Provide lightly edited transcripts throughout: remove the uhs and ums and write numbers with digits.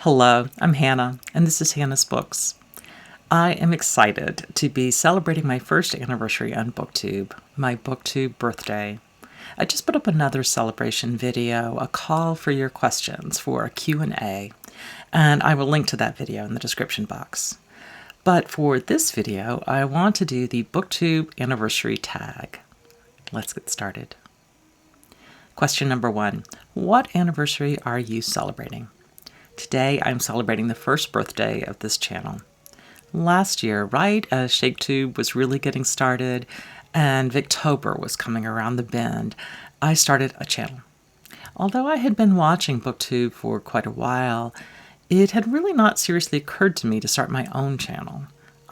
Hello, I'm Hannah, and this is Hannah's Books. I am excited to be celebrating my first anniversary on Booktube, my Booktube birthday. I just put up another celebration video, a call for your questions for a Q&A, and I will link to that video in the description box. But for this video, I want to do the Booktube Anniversary Tag. Let's get started. Question number 1. What anniversary are you celebrating? Today, I'm celebrating the first birthday of this channel. Last year, right as Shakespeare was really getting started and Victober was coming around the bend, I started a channel. Although I had been watching Booktube for quite a while, it had really not seriously occurred to me to start my own channel.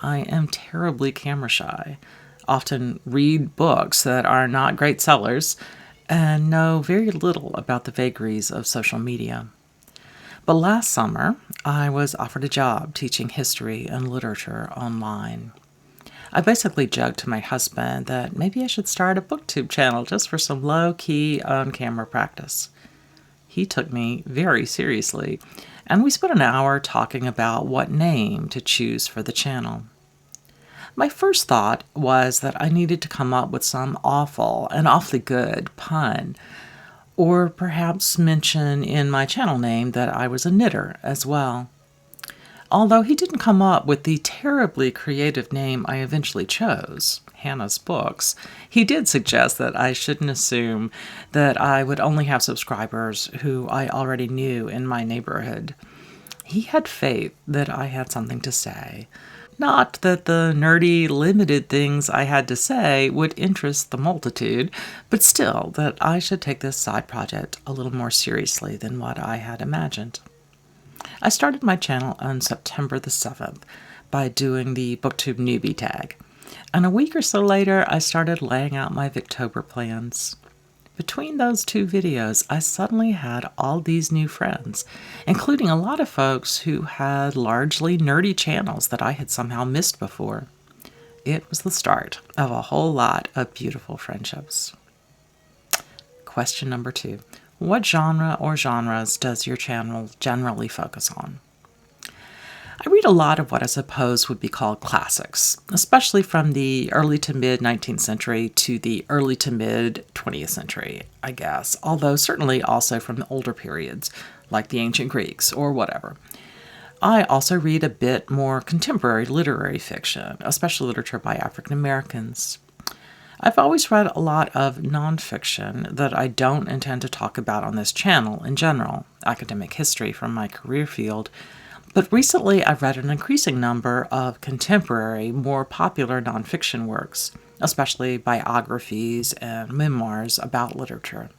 I am terribly camera shy, often read books that are not great sellers, and know very little about the vagaries of social media. But last summer, I was offered a job teaching history and literature online. I basically joked to my husband that maybe I should start a Booktube channel just for some low-key on-camera practice. He took me very seriously, and we spent an hour talking about what name to choose for the channel. My first thought was that I needed to come up with some awful and awfully good pun, or perhaps mention in my channel name that I was a knitter as well. Although he didn't come up with the terribly creative name I eventually chose, Hannah's Books, he did suggest that I shouldn't assume that I would only have subscribers who I already knew in my neighborhood. He had faith that I had something to say. Not that the nerdy, limited things I had to say would interest the multitude, but still that I should take this side project a little more seriously than what I had imagined. I started my channel on September the 7th by doing the Booktube newbie tag, and a week or so later I started laying out my Victober plans. Between those two videos, I suddenly had all these new friends, including a lot of folks who had largely nerdy channels that I had somehow missed before. It was the start of a whole lot of beautiful friendships. Question number 2. What genre or genres does your channel generally focus on? I read a lot of what I suppose would be called classics, especially from the early to mid 19th century to the early to mid 20th century, I guess, although certainly also from the older periods, like the ancient Greeks or whatever. I also read a bit more contemporary literary fiction, especially literature by African Americans. I've always read a lot of nonfiction that I don't intend to talk about on this channel in general, academic history from my career field. But recently, I've read an increasing number of contemporary, more popular nonfiction works, especially biographies and memoirs about literature,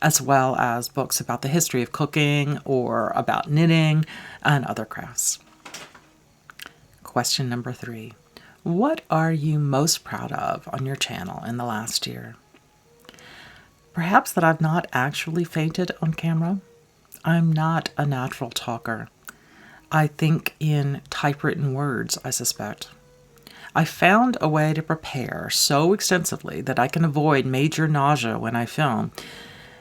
as well as books about the history of cooking or about knitting and other crafts. Question number 3. What are you most proud of on your channel in the last year? Perhaps that I've not actually fainted on camera. I'm not a natural talker. I think in typewritten words, I suspect. I found a way to prepare so extensively that I can avoid major nausea when I film,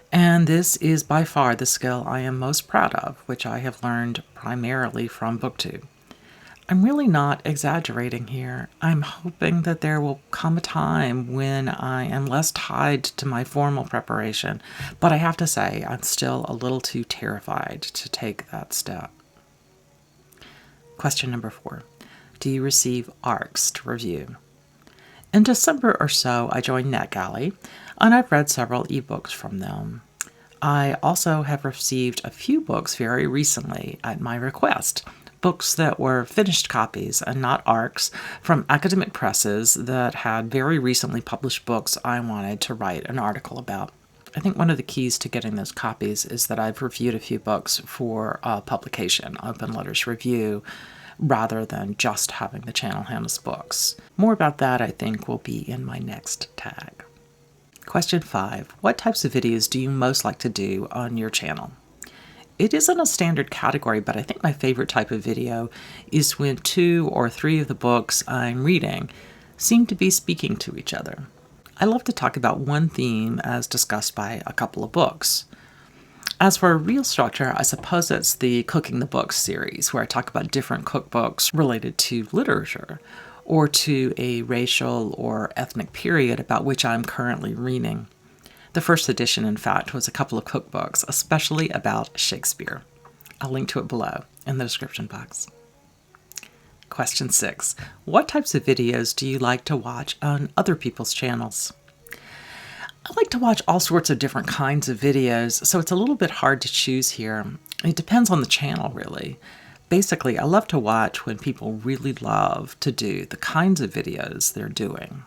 and this is by far the skill I am most proud of, which I have learned primarily from Booktube. I'm really not exaggerating here. I'm hoping that there will come a time when I am less tied to my formal preparation, but I have to say I'm still a little too terrified to take that step. Question number 4. Do you receive ARCs to review? In December or so, I joined NetGalley, and I've read several ebooks from them. I also have received a few books very recently at my request, books that were finished copies and not ARCs from academic presses that had very recently published books I wanted to write an article about. I think one of the keys to getting those copies is that I've reviewed a few books for publication, Open Letters Review, rather than just having the channel Hannah's Books. More about that, I think, will be in my next tag. Question 5. What types of videos do you most like to do on your channel? It isn't a standard category, but I think my favorite type of video is when 2 or 3 of the books I'm reading seem to be speaking to each other. I love to talk about one theme as discussed by a couple of books. As for a real structure, I suppose it's the Cooking the Books series, where I talk about different cookbooks related to literature or to a racial or ethnic period about which I'm currently reading. The first edition, in fact, was a couple of cookbooks, especially about Shakespeare. I'll link to it below in the description box. Question 6. What types of videos do you like to watch on other people's channels? I like to watch all sorts of different kinds of videos, so it's a little bit hard to choose here. It depends on the channel, really. Basically, I love to watch when people really love to do the kinds of videos they're doing.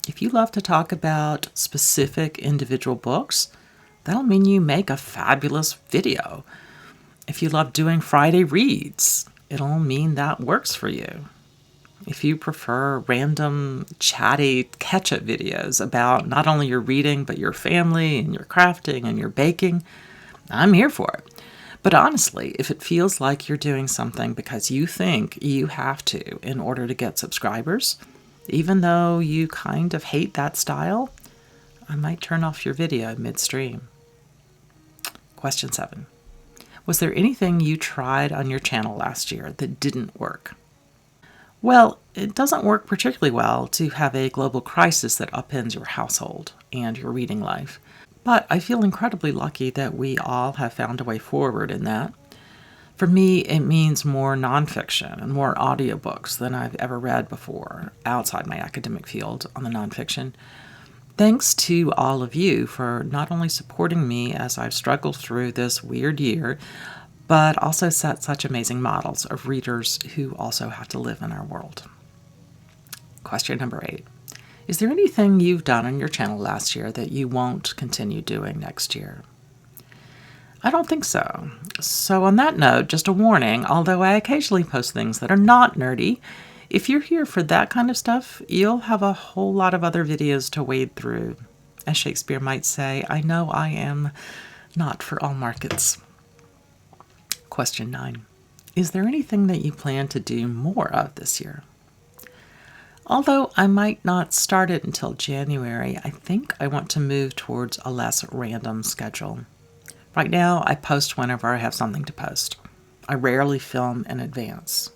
If you love to talk about specific individual books, that'll mean you make a fabulous video. If you love doing Friday reads, it'll mean that works for you. If you prefer random, chatty catch-up videos about not only your reading, but your family and your crafting and your baking, I'm here for it. But honestly, if it feels like you're doing something because you think you have to in order to get subscribers, even though you kind of hate that style, I might turn off your video midstream. Question 7. Was there anything you tried on your channel last year that didn't work? Well, it doesn't work particularly well to have a global crisis that upends your household and your reading life. But I feel incredibly lucky that we all have found a way forward in that. For me, it means more nonfiction and more audiobooks than I've ever read before outside my academic field on the nonfiction. Thanks to all of you for not only supporting me as I've struggled through this weird year, but also set such amazing models of readers who also have to live in our world. Question number 8. Is there anything you've done on your channel last year that you won't continue doing next year? I don't think so. So on that note, just a warning, although I occasionally post things that are not nerdy, if you're here for that kind of stuff, you'll have a whole lot of other videos to wade through. As Shakespeare might say, I know I am not for all markets. Question 9. Is there anything that you plan to do more of this year? Although I might not start it until January, I think I want to move towards a less random schedule. Right now, I post whenever I have something to post. I rarely film in advance.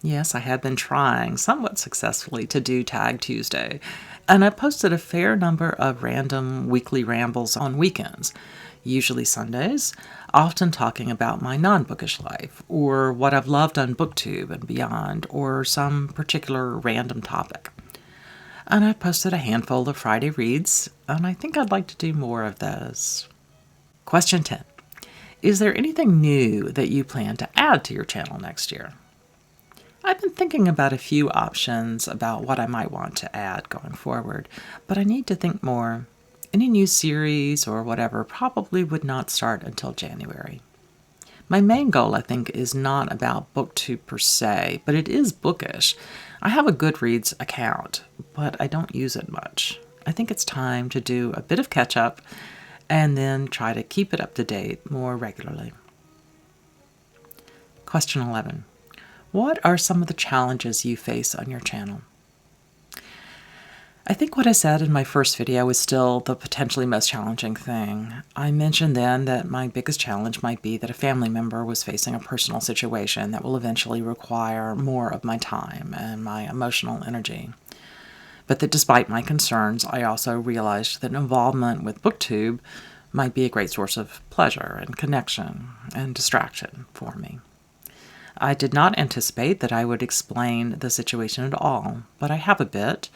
Yes, I have been trying, somewhat successfully, to do Tag Tuesday, and I posted a fair number of random weekly rambles on weekends, usually Sundays, often talking about my non-bookish life, or what I've loved on Booktube and beyond, or some particular random topic. And I've posted a handful of Friday reads, and I think I'd like to do more of those. Question 10. Is there anything new that you plan to add to your channel next year? I've been thinking about a few options about what I might want to add going forward, but I need to think more. Any new series or whatever probably would not start until January. My main goal, I think, is not about Booktube per se, but it is bookish. I have a Goodreads account, but I don't use it much. I think it's time to do a bit of catch-up and then try to keep it up to date more regularly. Question 11. What are some of the challenges you face on your channel? I think what I said in my first video is still the potentially most challenging thing. I mentioned then that my biggest challenge might be that a family member was facing a personal situation that will eventually require more of my time and my emotional energy. But that despite my concerns, I also realized that involvement with Booktube might be a great source of pleasure and connection and distraction for me. I did not anticipate that I would explain the situation at all, but I have a bit,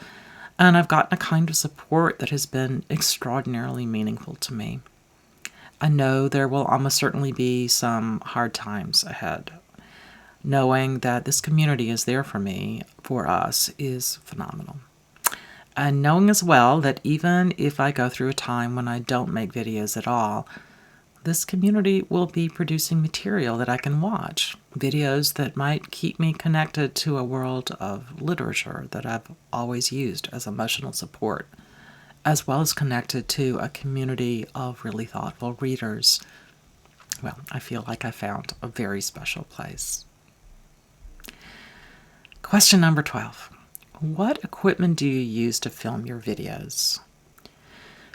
and I've gotten a kind of support that has been extraordinarily meaningful to me. I know there will almost certainly be some hard times ahead. Knowing that this community is there for me, for us, is phenomenal. And knowing as well that even if I go through a time when I don't make videos at all, this community will be producing material that I can watch, videos that might keep me connected to a world of literature that I've always used as emotional support, as well as connected to a community of really thoughtful readers. Well, I feel like I found a very special place. Question number 12. What equipment do you use to film your videos?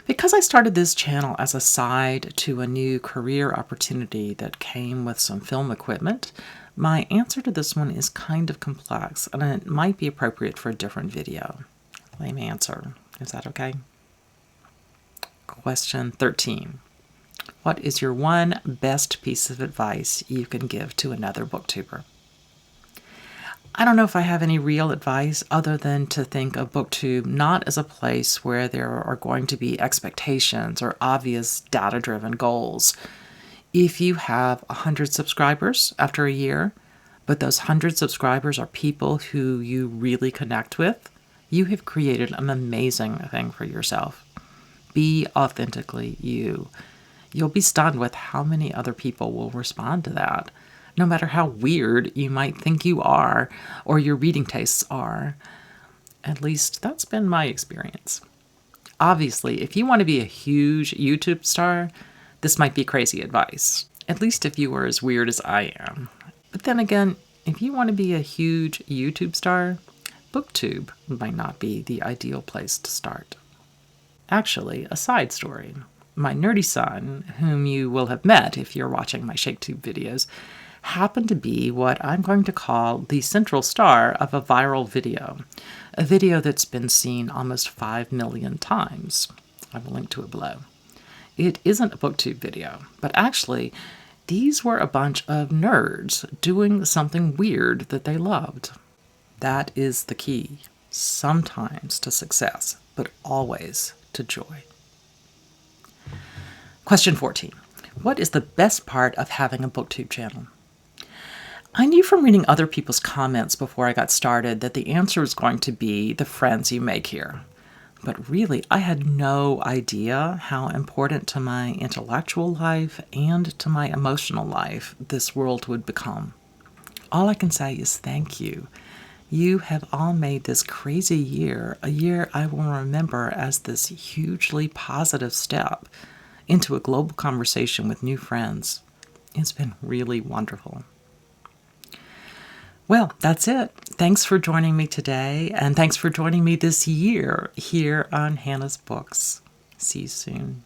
Because I started this channel as a side to a new career opportunity that came with some film equipment, my answer to this one is kind of complex, and it might be appropriate for a different video. Let me answer. Is that okay? Question 13. What is your one best piece of advice you can give to another booktuber? I don't know if I have any real advice other than to think of Booktube not as a place where there are going to be expectations or obvious data-driven goals. If you have 100 subscribers after a year, but those 100 subscribers are people who you really connect with, you have created an amazing thing for yourself. Be authentically you. You'll be stunned with how many other people will respond to that, no matter how weird you might think you are or your reading tastes are. At least that's been my experience. Obviously, if you want to be a huge YouTube star, this might be crazy advice, at least if you were as weird as I am. But then again, if you want to be a huge YouTube star, Booktube might not be the ideal place to start. Actually, a side story. My nerdy son, whom you will have met if you're watching my Shakespeare videos, happened to be what I'm going to call the central star of a viral video, a video that's been seen almost 5 million times. I will link to it below. It isn't a Booktube video, but actually, these were a bunch of nerds doing something weird that they loved. That is the key, sometimes to success, but always to joy. Question 14. What is the best part of having a Booktube channel? I knew from reading other people's comments before I got started that the answer was going to be the friends you make here. But really, I had no idea how important to my intellectual life and to my emotional life this world would become. All I can say is thank you. You have all made this crazy year a year I will remember as this hugely positive step into a global conversation with new friends. It's been really wonderful. Well, that's it. Thanks for joining me today, and thanks for joining me this year here on Hannah's Books. See you soon.